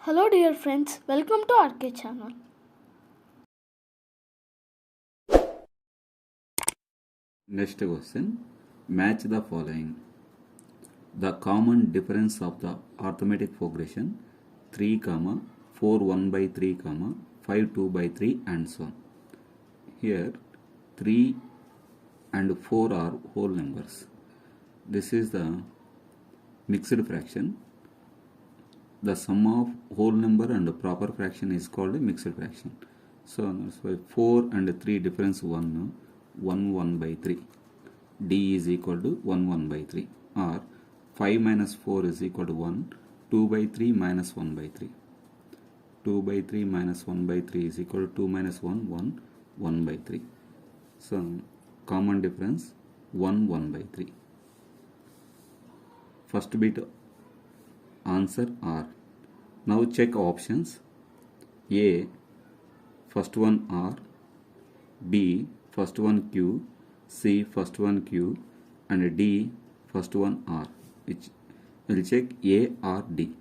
Hello dear friends, welcome to RK channel. Next question. Match the following. The common difference of the arithmetic progression 3, 4 1 by 3, 5 2 by 3 and so on. Here 3 and 4 are whole numbers. This is the mixed fraction. The sum of whole number and proper fraction is called a mixed fraction. So that's why 4 and 3 difference 1, 1 by 3. D is equal to 1 by 3, or 5 minus 4 is equal to 1, 2 by 3 minus 1 by 3. 2 by 3 minus 1 by 3 is equal to 2 minus 1 1 by 3. So common difference 1 by 3. First bit answer R. Now check options. A first one R, B first one Q, C first one Q, and D first one R. Which will check A or D.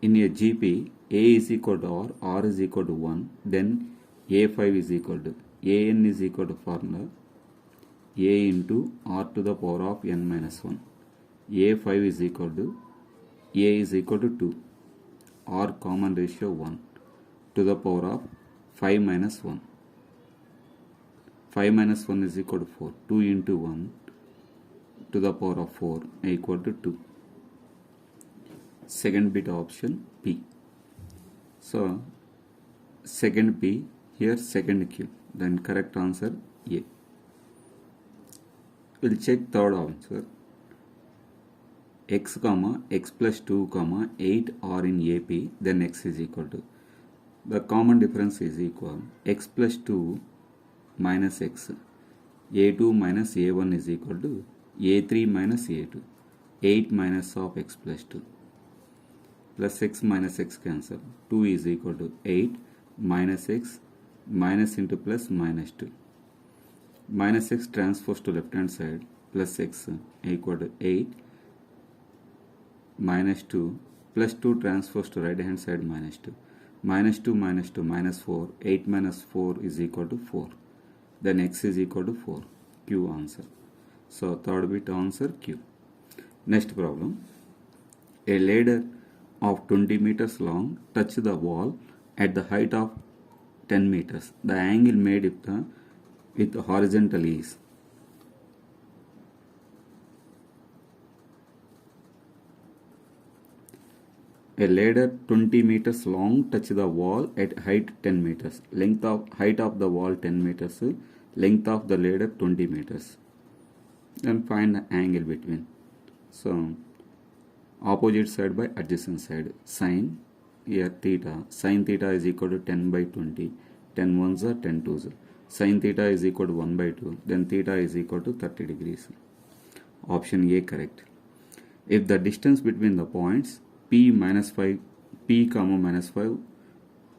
In a GP, A is equal to R is equal to 1, then A5 is equal to AN is equal to formula A into R to the power of n minus 1. A5 is equal to A is equal to 2, R common ratio 1 to the power of 5 minus 1. 5 minus 1 is equal to 4. 2 into 1 to the power of 4 equal to 2. Second bit option P. So second P, here second Q. Then correct answer A. We'll check third answer. X, x plus 2, 8 are in AP, then x is equal to. The common difference is equal x plus 2 minus x. A2 minus A1 is equal to A3 minus A2. 8 minus of x plus 2. Plus x minus x cancel. 2 is equal to 8 minus x, minus into plus minus 2. Minus x transfers to left hand side, plus x equal to 8 minus 2, plus 2 transfers to right hand side, minus 2. Minus 2 minus 2 minus 4. 8 minus 4 is equal to 4. Then x is equal to 4. Q answer. So third bit answer Q. Next problem. A ladder of 20 meters long touched the wall at the height of 10 meters. The angle made with horizontal is. A ladder 20 meters long touched the wall at height 10 meters. Height of the wall 10 meters. Length of the ladder 20 meters. Then find the angle between. So opposite side by adjacent side. Sine here theta. Sine theta is equal to 10 by 20. 10 ones are 10 twos. Sine theta is equal to 1 by 2. Then theta is equal to 30 degrees. Option A correct. If the distance between the points P minus 5, P minus 5,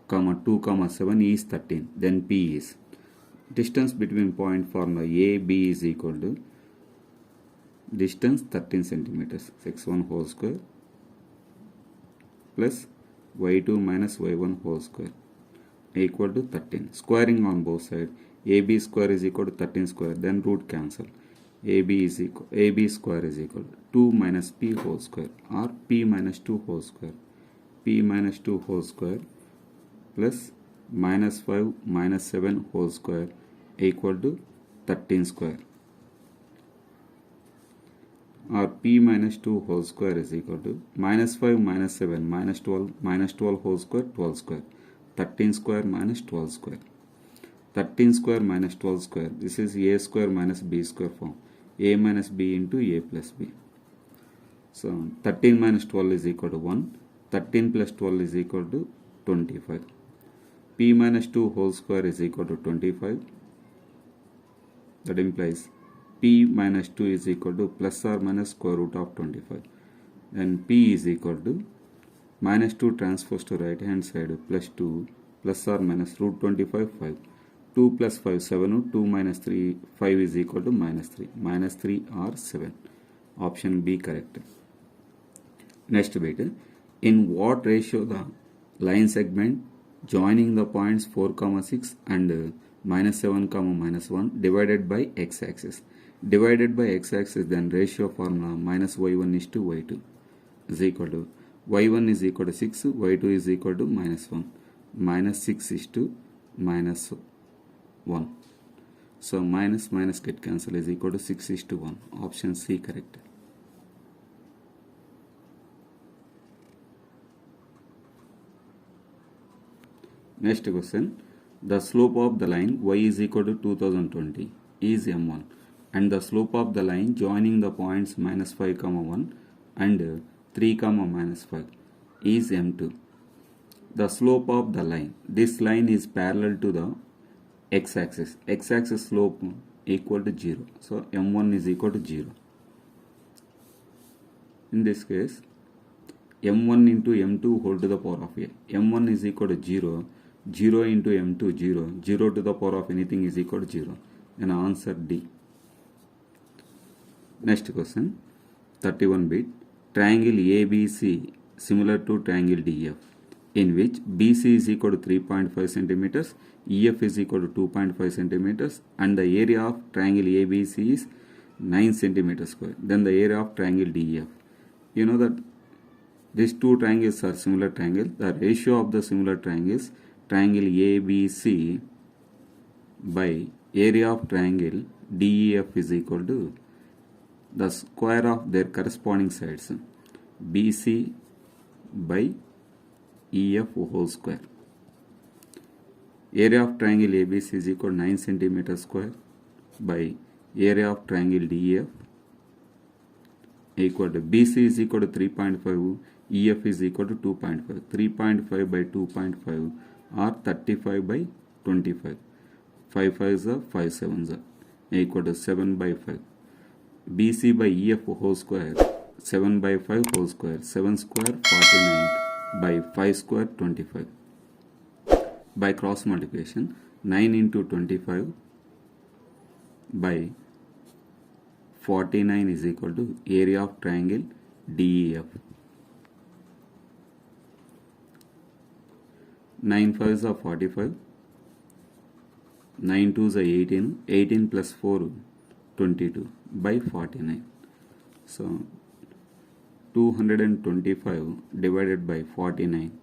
2, 7 is 13, then P is. Distance between point formula A, B is equal to distance 13 centimeters, x1 whole square plus y2 minus y1 whole square equal to 13. Squaring on both sides, AB square is equal to 13 square, then root cancel. AB square is equal to 2 minus P whole square, or P minus 2 whole square. P minus 2 whole square plus minus 5 minus 7 whole square equal to 13 square. Or P minus 2 whole square is equal to minus 5 minus 7 minus 12 whole square, 12 square. 13 square minus 12 square. 13 square minus 12 square. This is A square minus B square form. A minus B into A plus B. So 13 minus 12 is equal to 1. 13 plus 12 is equal to 25. P minus 2 whole square is equal to 25. That implies P minus 2 is equal to plus or minus square root of 25. Then P is equal to minus 2 transfers to right hand side, plus 2 plus or minus root 25, 5. 2 plus 5, 7. 2 minus 3, 5 is equal to minus 3. Minus 3 or 7. Option B correct. Next bit. In what ratio the line segment joining the points 4, 6 and minus 7, minus 1 divided by x-axis. Divided by x-axis, then ratio formula minus y1 is to y2 is equal to y1 is equal to 6, y2 is equal to minus 1. Minus 6 is to minus 1. So minus minus get cancel is equal to 6 is to 1. Option C correct. Next question. The slope of the line y is equal to 2020 is m1 and the slope of the line joining the points minus 5, 1 and 3, minus 5 is m2. The slope of the line. This line is parallel to the x-axis. X-axis slope equal to 0. So m1 is equal to 0. In this case, m1 into m2 whole to the power of a. m1 is equal to 0. 0 into m2 0. 0 to the power of anything is equal to 0. Then answer D. Next question. 31 bit. Triangle ABC similar to triangle DF, in which BC is equal to 3.5 centimeters, EF is equal to 2.5 centimeters, and the area of triangle ABC is 9 centimeters square. Then the area of triangle DEF. You know that these two triangles are similar triangles. The ratio of the similar triangles, triangle ABC by area of triangle DEF is equal to the square of their corresponding sides, BC by EF whole square. Area of triangle ABC is equal to 9 centimeters square by area of triangle DEF equal to BC is equal to 3.5, EF is equal to 2.5. 3.5 by 2.5 or 35 by 25. 5 5s are 5 7s are equal to 7 by 5. BC by EF whole square, 7 by 5 whole square, 7 square 49 by 5 square 25. By cross multiplication, 9 into 25 by 49 is equal to area of triangle DEF. 9 5s are 45, 9 2s are 18, 18 plus 4 22 by 49. So 225 divided by 49,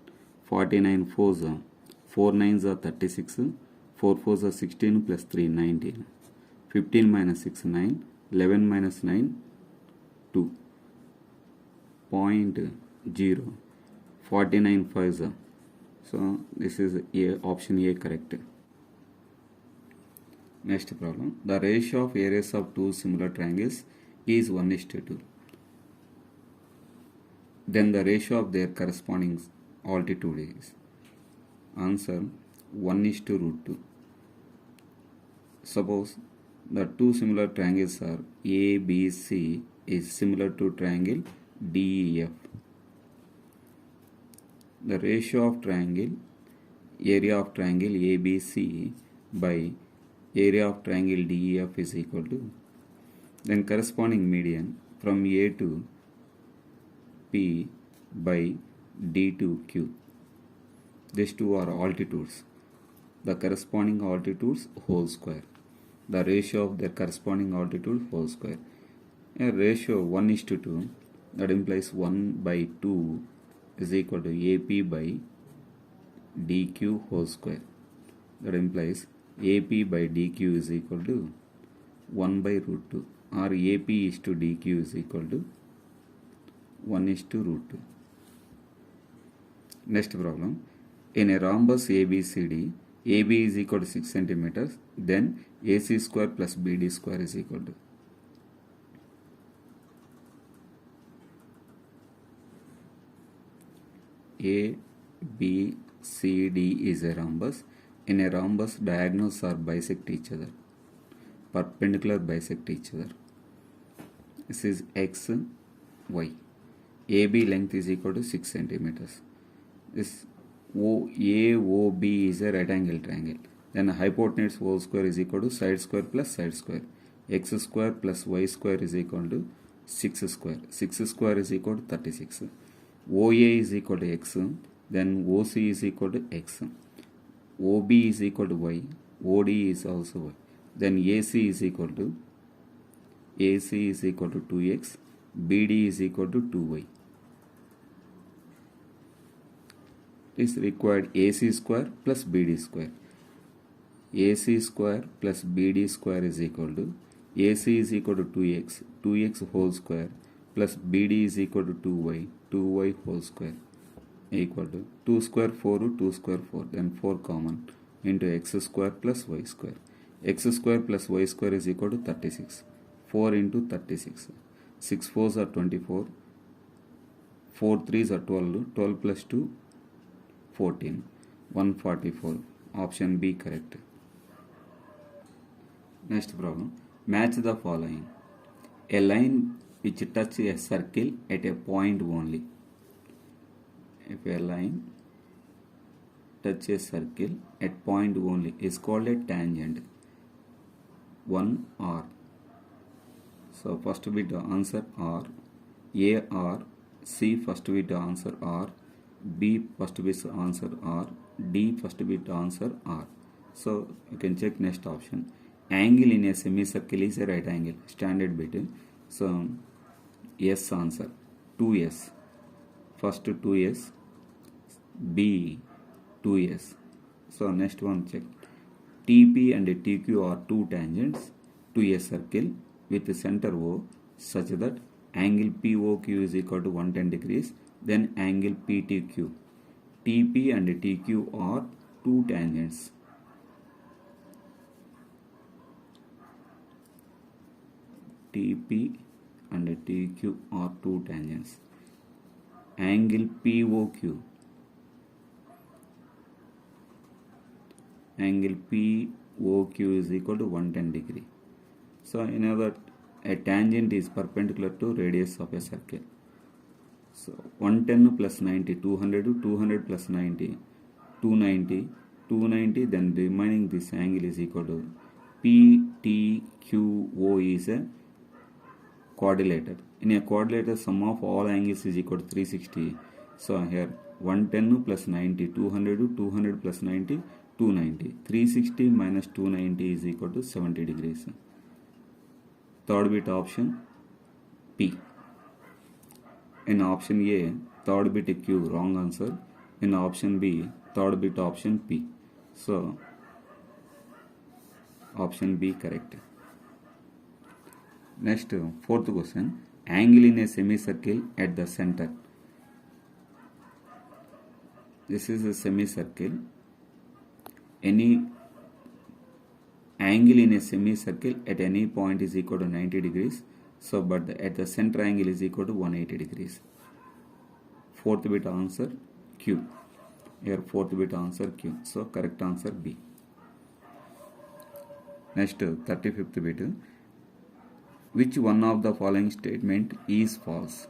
49 4s are 4 9s are 36, 4 4s are 16 plus 3 19, 15 minus 6 9, 11 minus 9 2, 0.0, 49 5s are. So this is A, option A correct. Next problem. The ratio of areas of two similar triangles is 1:2. Then the ratio of their corresponding altitude is. Answer 1:√2. Suppose the two similar triangles are ABC is similar to triangle DEF. The ratio of triangle, area of triangle ABC by area of triangle DEF is equal to, then corresponding median from A to P by D to Q. These two are altitudes. The corresponding altitudes whole square. The ratio of their corresponding altitude whole square. A ratio 1:2, that implies 1 by 2 is equal to AP by DQ whole square. That implies AP by DQ is equal to 1 by √2, or AP is to DQ is equal to 1:√2. Next problem. In a rhombus ABCD, AB is equal to 6 centimeters, then AC square plus BD square is equal to. A, B, C, D is a rhombus. In a rhombus, diagonals are bisect each other. Perpendicular bisect each other. This is X, Y. AB length is equal to 6 centimeters. This AOB is a right angle triangle. Then hypotenuse whole square is equal to side square plus side square. X square plus Y square is equal to 6 square. 6 square is equal to 36. OA is equal to x, then OC is equal to x, OB is equal to y, OD is also y, then AC is equal to 2x, BD is equal to 2y. Is required AC square plus BD square. AC square plus BD square is equal to AC is equal to 2x whole square plus BD is equal to 2y whole square equal to 2 square 4, then 4 common into x square plus y square. X square plus y square is equal to 36. 4 into 36. 6 4s are 24. 4 3s are 12. 12 plus 2, 14. 144. Option B correct. Next problem. Match the following. A line which touches a circle at a point only. If a line touches a circle at point only is called a tangent. 1 R. So first bit answer R. A R. C first bit answer R. B first bit answer R. D first bit answer R. So you can check next option. Angle in a semicircle is a right angle. Standard bit. So S answer 2S. First 2S. B 2S. So next one check. TP and TQ are two tangents to a circle with center O such that angle POQ is equal to 110 degrees. Then angle PTQ. TP and TQ are two tangents. TP and TQ are two tangents. Angle POQ. Angle POQ is equal to 110 degree. So in other words, a tangent is perpendicular to radius of a circle. So 110 plus 90, 200, 200 plus 90, 290, 290, then remaining this angle is equal to PTQO is a quadrilateral. In a quadrilateral, sum of all angles is equal to 360. So here 110 plus 90, 200, 200 plus 90, 290. 360 minus 290 is equal to 70 degrees. Third bit option P. In option A, third bit Q, wrong answer. In option B, third bit option P. So option B correct. Next, fourth question. Angle in a semicircle at the center. This is a semicircle. Any angle in a semicircle at any point is equal to 90 degrees. So, but at the center angle is equal to 180 degrees. Fourth bit answer Q. Here fourth bit answer Q. So, correct answer B. Next, 35th bit. Which one of the following statement is false?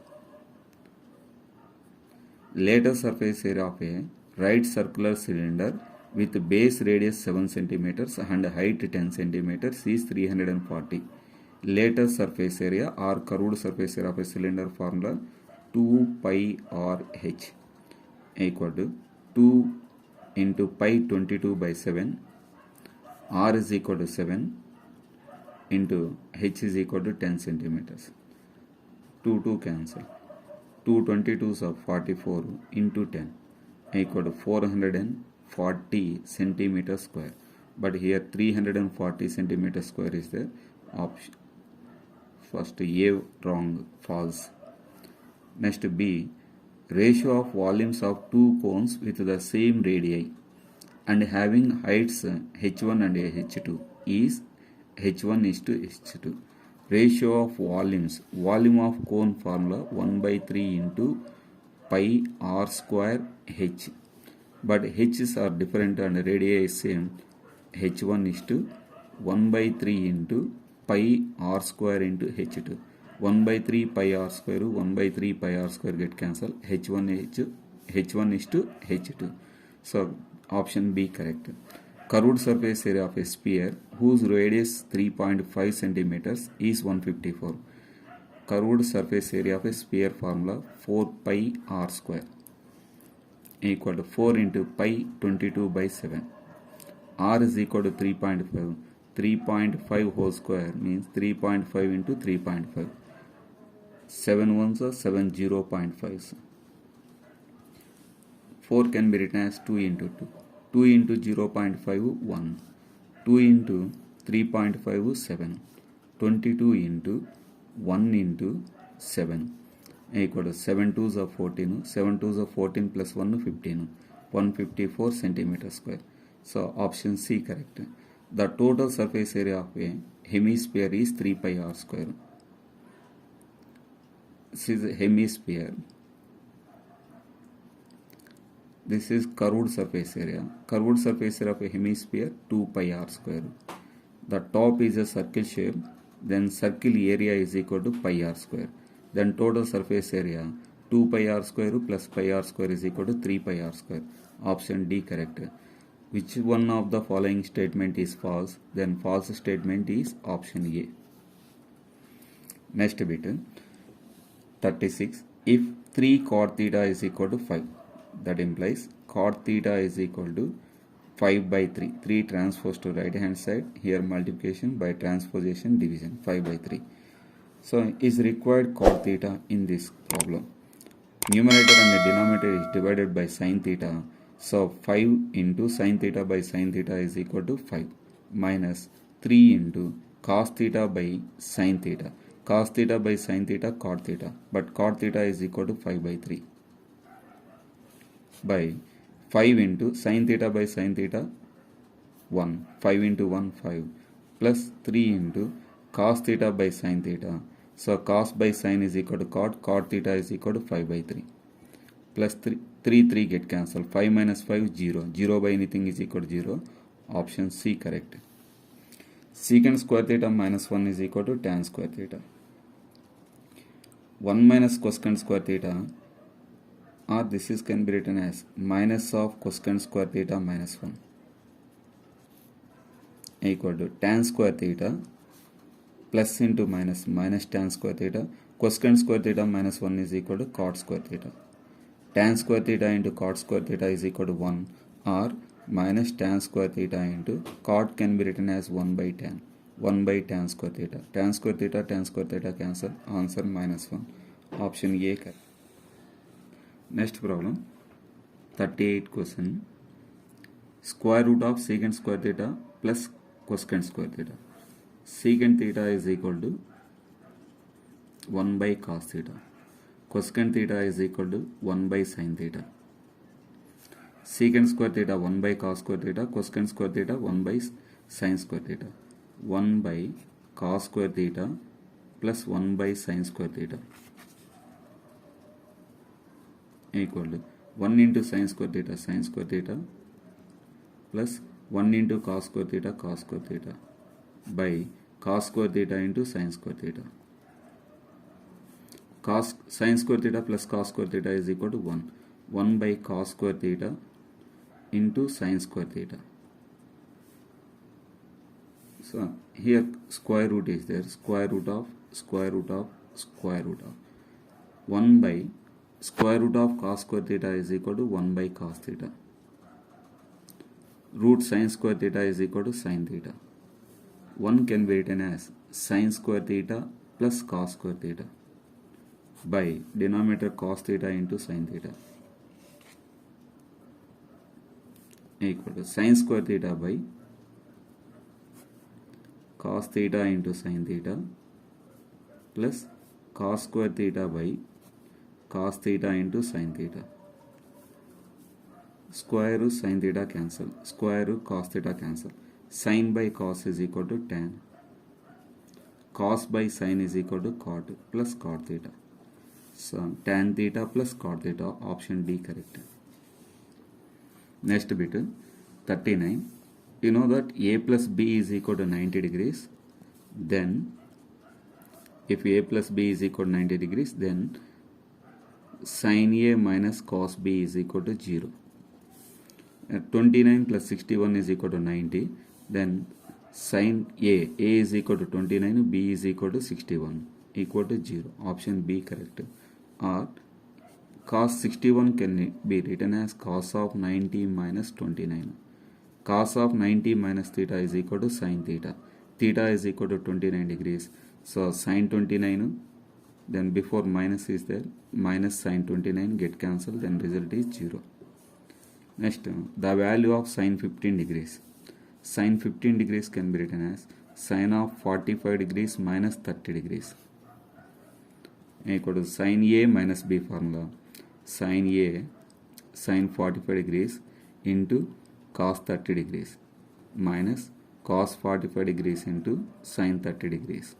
Later surface area of a right circular cylinder with base radius 7 cm and height 10 cm is 340. Later surface area or curved surface area of a cylinder formula 2 pi r h equal to 2 into pi 22 by 7. R is equal to 7 into h is equal to 10 centimeters. 2 cancel. 2 22s are 44 into 10 equal to 440 centimeter square. But here 340 centimeter square is the option. First A wrong, false. Next B, ratio of volumes of two cones with the same radii and having heights h1 and h2 is h1 is to h2. Ratio of volumes, volume of cone formula 1 by 3 into pi r square h. But h's are different and radii is same. h1 is to 1 by 3 into pi r square into h2. 1 by 3 pi r square, 1 by 3 pi r square get cancelled. h1 is to h2. So option B correct. Curved surface area of a sphere whose radius 3.5 centimeters is 154. curved surface area of a sphere formula 4 pi r square equal to 4 into pi 22 by 7. R is equal to 3.5. 3.5 whole square means 3.5 into 3.5. 7 ones are 7 0.5s. 4 can be written as 2 into 2. 2 into 0.5 1. 2 into 3.5 7. 22 into 1 into 7 equal to 7 2s are 14. 7 2s are 14 plus 1 15. 154 centimeter square. So option C correct. The total surface area of a hemisphere is 3 pi r square. This is a hemisphere. This is curved surface area. Curved surface area of a hemisphere 2 pi r square. The top is a circle shape. Then circle area is equal to pi r square. Then total surface area 2 pi r square plus pi r square is equal to 3 pi r square. Option D correct. Which one of the following statement is false? Then false statement is option A. Next bit 36. If 3 cot theta is equal to 5, that implies cot theta is equal to 5 by 3. 3 transposed to right hand side. Here multiplication by transposition division 5 by 3. So is required cot theta in this problem. Numerator and the denominator is divided by sin theta. So 5 into sin theta by sin theta is equal to 5 minus 3 into cos theta by sin theta. Cos theta by sin theta cot theta. But cot theta is equal to 5 by 3 by 5 into sin theta by sin theta 1. 5 into 1 5 plus 3 into cos theta by sin theta. So cos by sin is equal to cot. Cot theta is equal to 5 by 3 plus 3 get cancelled. 5 minus 5 0. 0 by anything is equal to 0. Option C correct. Secant square theta minus 1 is equal to tan square theta. 1 minus cosecant square theta, or this is can be written as minus of cosecant square theta minus 1 equal to tan square theta plus into minus minus tan square theta. Cosecant square theta minus 1 is equal to cot square theta. Tan square theta into cot square theta is equal to 1, or minus tan square theta into cot can be written as 1 by tan. 1 by tan square theta. Tan square theta cancel. Answer minus 1. Option A correct. Next problem 38 question. Square root of secant square theta plus cosecant square theta. Secant theta is equal to 1 by cos theta. Cosecant theta is equal to 1 by sin theta. Secant square theta 1 by cos square theta. Cosecant square theta 1 by sin square theta. 1 by cos square theta plus 1 by sin square theta equal to 1 into sin square theta plus 1 into cos square theta by cos square theta into sin square theta. Cos sin square theta plus cos square theta is equal to 1. 1 by cos square theta into sin square theta. So here square root is there. Square root of 1 by square root of cos square theta is equal to 1 by cos theta. Root sin square theta is equal to sin theta. 1 can be written as sin square theta plus cos square theta by denominator cos theta into sin theta equal to sin square theta by cos theta into sin theta plus cos square theta by cos theta into sin theta. Square root sin theta cancel. Square root cos theta cancel. Sin by cos is equal to tan. Cos by sin is equal to cot plus cot theta. So tan theta plus cot theta. Option D correct. Next bit 39. You know that A plus B is equal to 90 degrees. Then if A plus B is equal to 90 degrees, then sin A minus cos B is equal to 0. 29 plus 61 is equal to 90. Then sin A is equal to 29, B is equal to 61. equal to 0. Option B correct. Or cos 61 can be written as cos of 90 minus 29. Cos of 90 minus theta is equal to sin theta. Theta is equal to 29 degrees. So sin 29, then before minus is there, minus sin 29 get cancelled, then result is 0. Next, the value of sin 15 degrees. Sin 15 degrees can be written as sin of 45 degrees minus 30 degrees equal to sin A minus B formula. Sin A sin 45 degrees into cos 30 degrees minus cos 45 degrees into sin 30 degrees.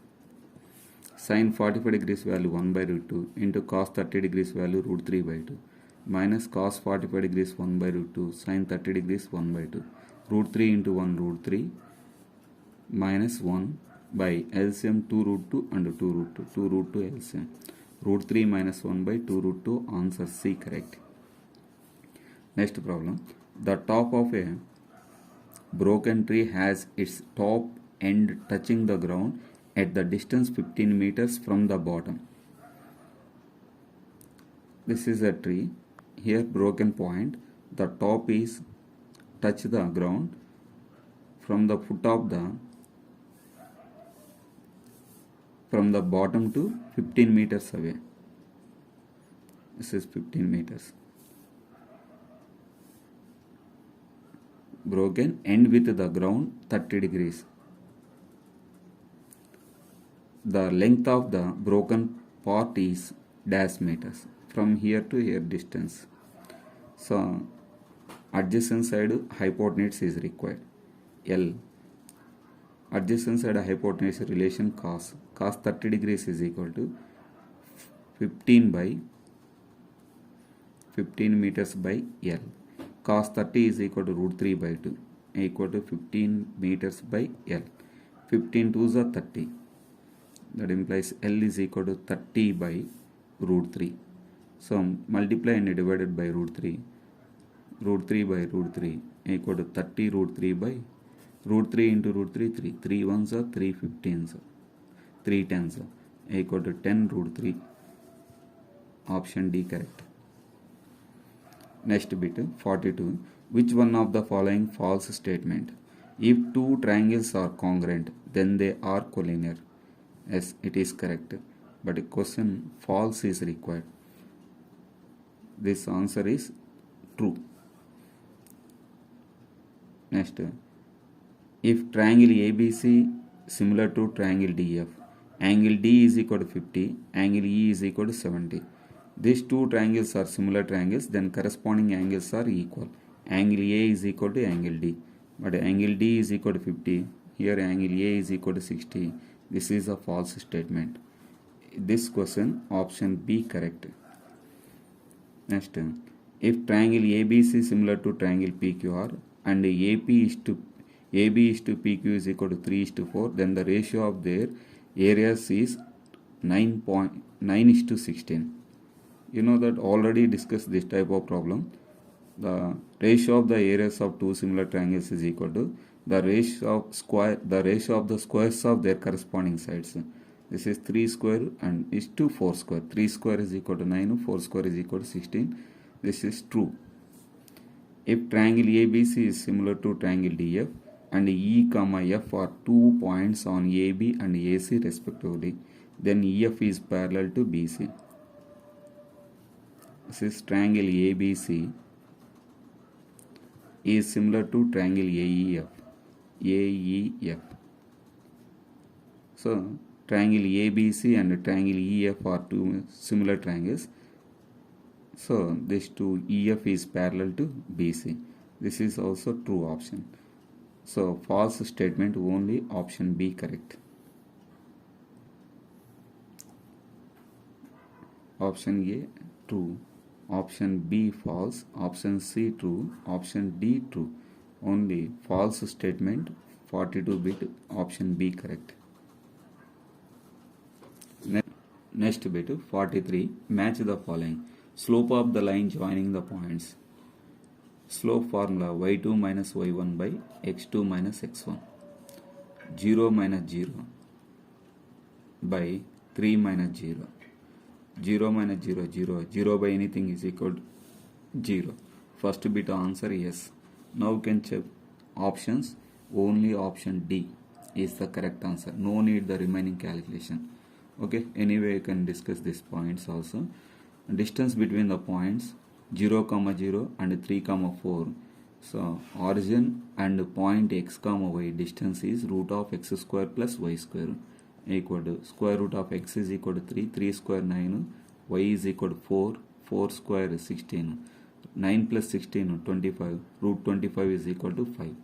Sin 45 degrees value 1 by root 2 into cos 30 degrees value root 3 by 2 minus cos 45 degrees 1 by root 2 sin 30 degrees 1 by 2 root 3 into 1 root 3 minus 1 by LCM 2 root 2 and 2 root 2 2 root 2 LCM root 3 minus 1 by 2 root 2. Answer C correct. Next problem. The top of a broken tree has its top end touching the ground at the distance 15 meters from the bottom. This is a tree. Here broken point. The top is touch the ground from the foot of the bottom to 15 meters away. This is 15 meters. Broken end with the ground 30 degrees. The length of the broken part is dash meters. From here to here distance. So adjacent side hypotenuse is required. L. Adjacent side hypotenuse relation cos 30 degrees is equal to 15 meters by L. Cos 30 is equal to root 3 by 2 equal to 15 meters by L. 15 2s are 30. That implies L is equal to 30 by root 3. So multiply and divided by root 3. Root 3 by root 3 equal to 30 root 3 by root 3 into root 3 3. 3 1s are 3 15s. 3 10s equal to 10 root 3. Option D correct. Next bit 42. Which one of the following false statement? If two triangles are congruent, then they are collinear. Yes, it is correct. But a question false is required. This answer is true. Next, if triangle ABC similar to triangle DF, angle D is equal to 50, angle E is equal to 70. These two triangles are similar triangles, then corresponding angles are equal. Angle A is equal to angle D, but angle D is equal to 50. Here angle A is equal to 60. This is a false statement. This question option B correct. Next, if triangle ABC similar to triangle PQR and AB is to PQ is equal to 3:4, then the ratio of their areas is 9:16. You know that already discussed this type of problem. The ratio of the areas of two similar triangles is equal to the ratio of the squares of their corresponding sides. This is 3 square and is to 4 square. 3 square is equal to 9, 4 square is equal to 16. This is true. If triangle ABC is similar to triangle DF and E, F are 2 points on AB and AC respectively, then EF is parallel to BC. This is triangle ABC is similar to triangle AEF. So triangle ABC and triangle EF are two similar triangles. So this two EF is parallel to BC. This is also true option. So false statement only option B correct. Option A true. Option B false. Option C true. Option D true. Only false statement 42-bit. Option B correct. Next bit 43. Match the following. Slope of the line joining the points. Slope formula y2 minus y1 by x2 minus x1. 0 minus 0 by 3 minus 0. 0 minus 0, 0. 0 by anything is equal to 0. First bit answer yes. Now you can check options. Only option D is the correct answer. No need the remaining calculation. Okay, anyway you can discuss these points also. Distance between the points 0, 0 and 3, 4. So origin and point x, y distance is root of x square plus y square equal to square root of x is equal to 3, 3 square 9, y is equal to 4, 4 square is 16, 9 plus 16 25, root 25 is equal to 5.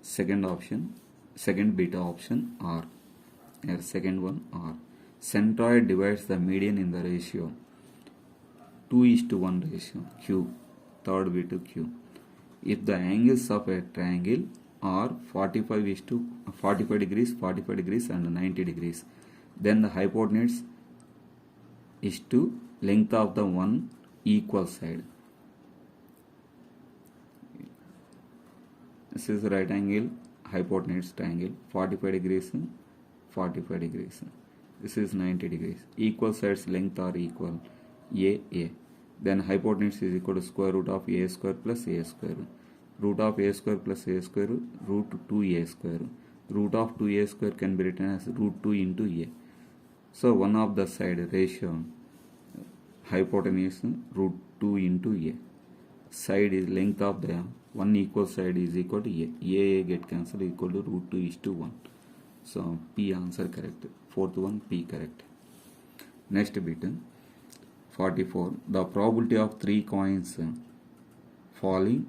Second option, second beta option R. Here second one R. Centroid divides the median in the ratio 2:1 ratio Q. Third bit to Q. If the angles of a triangle are 45 degrees, 45 degrees and 90 degrees, then the hypotenuse is to length of the one equal side. This is right angle hypotenuse triangle, 45 degrees, 45 degrees. This is 90 degrees. Equal sides length are equal, A. Then hypotenuse is equal to square root of a square plus a square. Root of a square plus a square, root 2a square. Root of 2a square can be written as root 2 into a. So one of the side ratio hypotenuse root 2 into a. Side is length of the one equal side is equal to a. A get cancelled equal to root 2:1. So P answer correct. Fourth one P correct. Next bit 44. The probability of 3 coins falling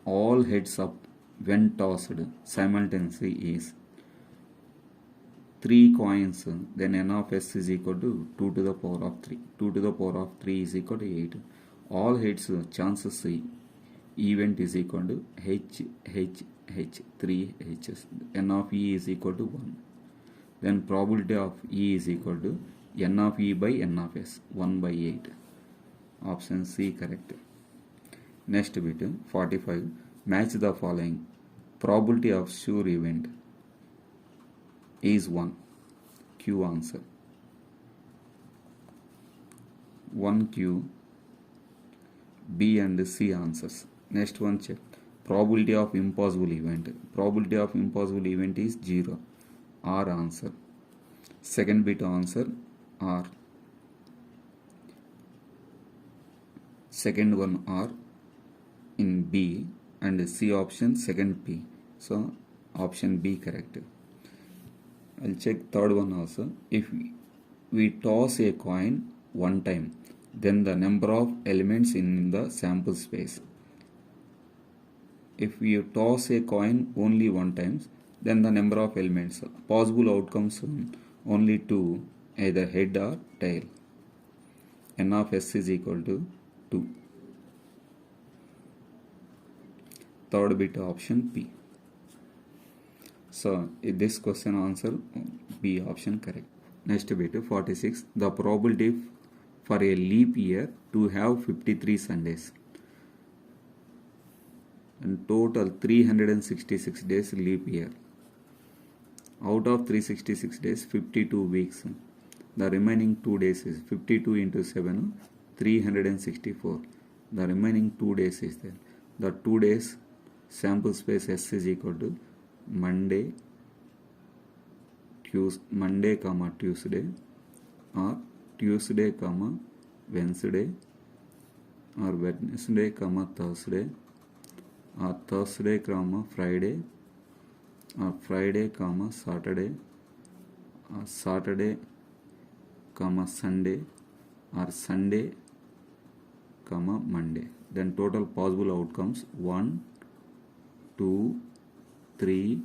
all heads up when tossed simultaneously is 3 coins, then n of s is equal to 2 to the power of 3. 2 to the power of 3 is equal to 8. All heads chances event is equal to h 3 h's. N of e is equal to 1. Then probability of e is equal to n of e by n of s, 1 by 8. Option C correct. Next bit 45. Match the following. Probability of sure event is 1. Q answer. 1 Q. B and C answers. Next one check. Probability of impossible event. Probability of impossible event is 0. R answer. Second bit answer R. Second one R in B and C option second P. So option B correct. I'll check third one also. If we toss a coin one time, then the number of elements in the sample space. If you toss a coin only one time, then the number of elements. Possible outcomes only 2, either head or tail. N of s is equal to 2. Third bit option P. So this question answer B option correct. Next bit 46. The probability for a leap year to have 53 Sundays. And total 366 days leap year. Out of 366 days, 52 weeks. The remaining 2 days is 52 into 7, 364. The remaining 2 days is there. The 2 days sample space S is equal to Monday, Tuesday, or Tuesday, Wednesday, or Wednesday, Thursday, or Thursday, Friday, or Friday, Saturday, or Saturday, Sunday, or Sunday, Monday. Then total possible outcomes 1, 2, 3,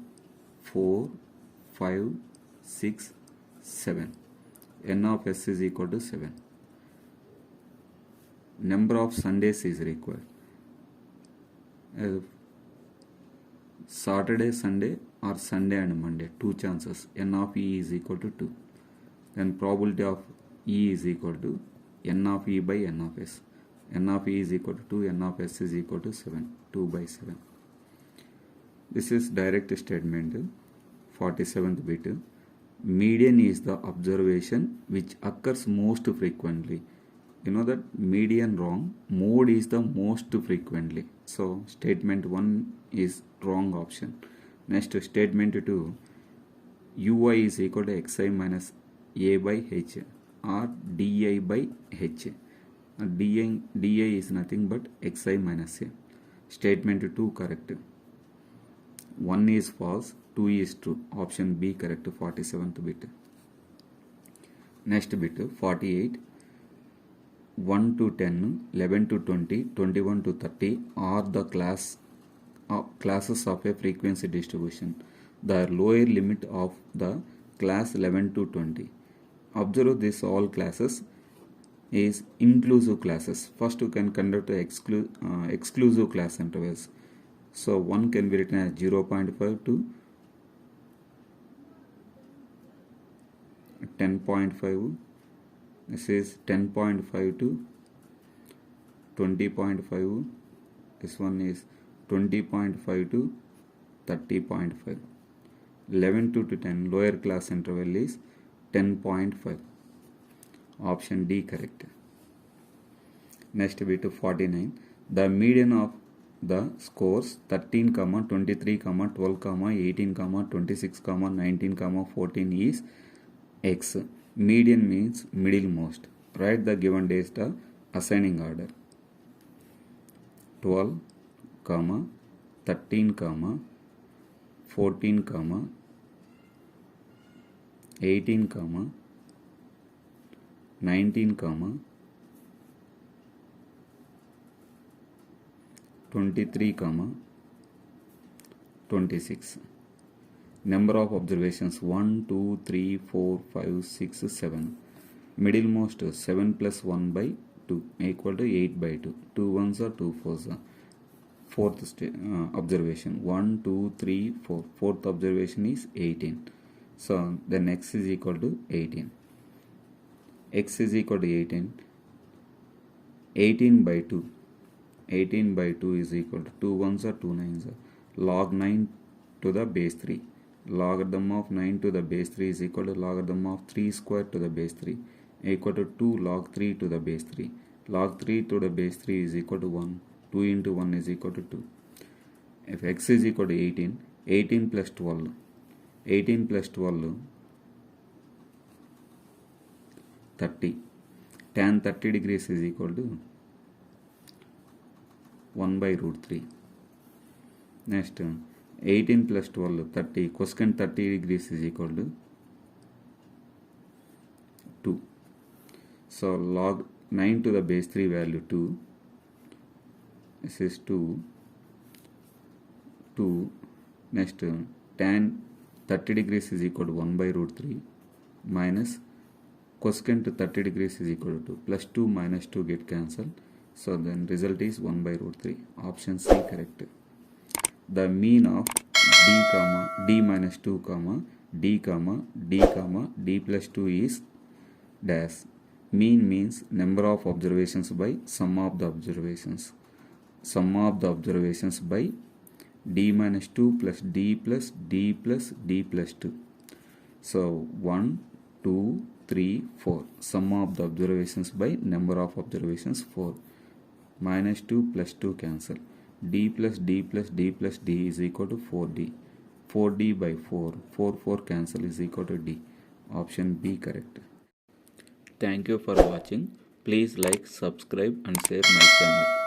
4, 5, 6, 7. N of s is equal to 7. Number of Sundays is required. Saturday, Sunday, or Sunday and Monday, 2 chances. N of E is equal to 2. Then probability of E is equal to N of E by N of S. N of E is equal to 2, N of S is equal to 7, 2 by 7. This is direct statement, 47th bit. Median is the observation which occurs most frequently. You know that median wrong, mode is the most frequently. So statement 1 is wrong option. Next statement 2, ui is equal to xi minus a by h or di by h. Di is nothing but xi minus a. Statement 2 correct. 1 is false, 2 is true. Option B correct, 47th bit. Next bit 48. 1 to 10, 11 to 20, 21 to 30 are the classes of a frequency distribution. The lower limit of the class 11 to 20. Observe this all classes is inclusive classes. First you can conduct the exclusive class intervals. So 1 can be written as 0.5 to 10.5. This is 10.5 to 20.5. This one is 20.5 to 30.5. 11 to 10 lower class interval is 10.5. Option D correct. Next bit 49. The median of the scores 13, 23, 12, 18, 26, 19, 14 is X. Median means middlemost. Write the given data ascending order. 12, 13, 14, 18, 19, 23, 26. Number of observations 1, 2, 3, 4, 5, 6, 7. Middlemost 7 plus 1 by 2 equal to 8 by 2. 2 ones are 2 fours. Fourth observation 1, 2, 3, 4. Fourth observation is 18. So then x is equal to 18. X is equal to 18. 18 by 2. 18 by 2 is equal to 2 ones are 2 nines. Log 9 to the base 3. Logarithm of 9 to the base 3 is equal to logarithm of 3 square to the base 3 equal to 2 log 3 to the base 3. Log 3 to the base 3 is equal to 1. 2 into 1 is equal to 2. If x is equal to 18, 18 plus 12. 18 plus 12, 30. Tan 30 degrees is equal to 1 by root 3. Next, 18 plus 12, 30. Cosecant 30 degrees is equal to 2. So log 9 to the base 3 value 2. This is 2. 2. Next, tan 30 degrees is equal to 1 by root 3 minus cosecant 30 degrees is equal to 2. Plus 2 minus 2 get cancelled. So then result is 1 by root 3. Option C correct. The mean of d minus 2, d, d plus 2 is dash. Mean means number of observations by sum of the observations. Sum of the observations by d minus 2 plus d plus d plus d plus 2. So 1, 2, 3, 4. Sum of the observations by number of observations 4. Minus 2 plus 2 cancel. D plus d plus d plus d is equal to 4d. 4d by 4. 4 cancel is equal to d. Option B correct. Thank you for watching. Please like, subscribe and share my channel.